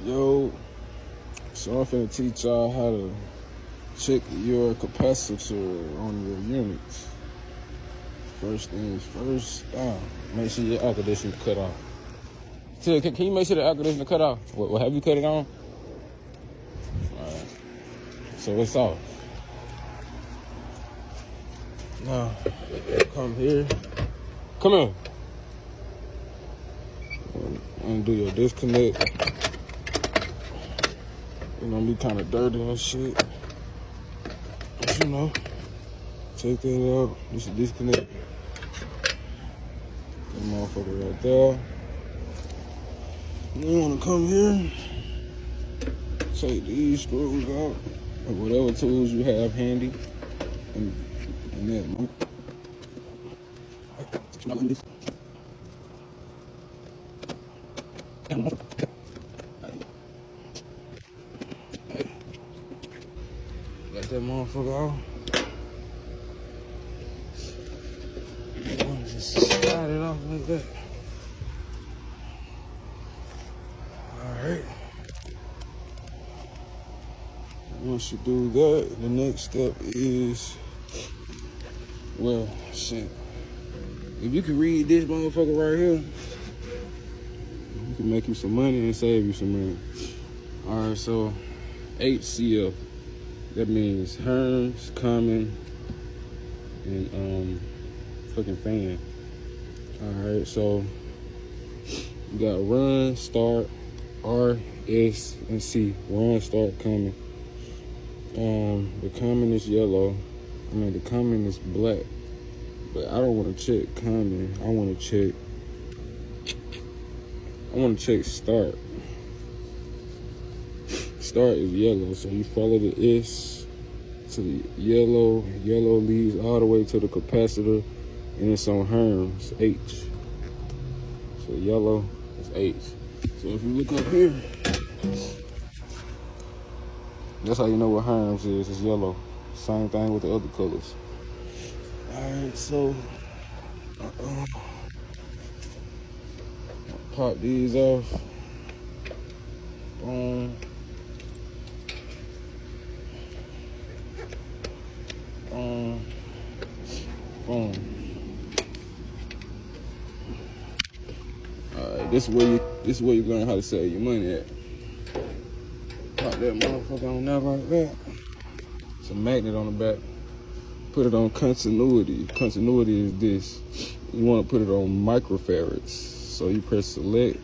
Yo, so I'm finna teach y'all how to check your capacitor on your units. First things first, make sure your air conditioner cut off. Can you make sure the air conditioner cut off? What have you cut it on? Alright, so it's off. Now, come here. Come here. Undo your disconnect. It's gonna be kind of dirty and shit. But you know, take that out. This is disconnect. That motherfucker right there. You wanna come here, take these screws out, or whatever tools you have handy, and that. Got that motherfucker off. Just slide it off like that. Alright. Once you do that, the next step is, well, shit. If you can read this motherfucker right here, you can make you some money and save you some money. Alright, so HCF. That means Hermes, Common, and fucking fan. Alright, so you got run, start, R, S, and C. Run, start, common. The common is yellow. The common is black. But I don't want to check common. I want to check start. Start is yellow, so you follow the S to the yellow. Yellow leads all the way to the capacitor, and it's on Hermes, H. So yellow is H. So if you look up here, that's how you know what Hermes is. It's yellow. Same thing with the other colors. Alright, so pop these off. Boom. Boom. Alright, this is where you learn how to save your money at. Pop that motherfucker on there like that. It's a magnet on the back. Put it on continuity. Continuity is this. You want to put it on microfarads. So you press select,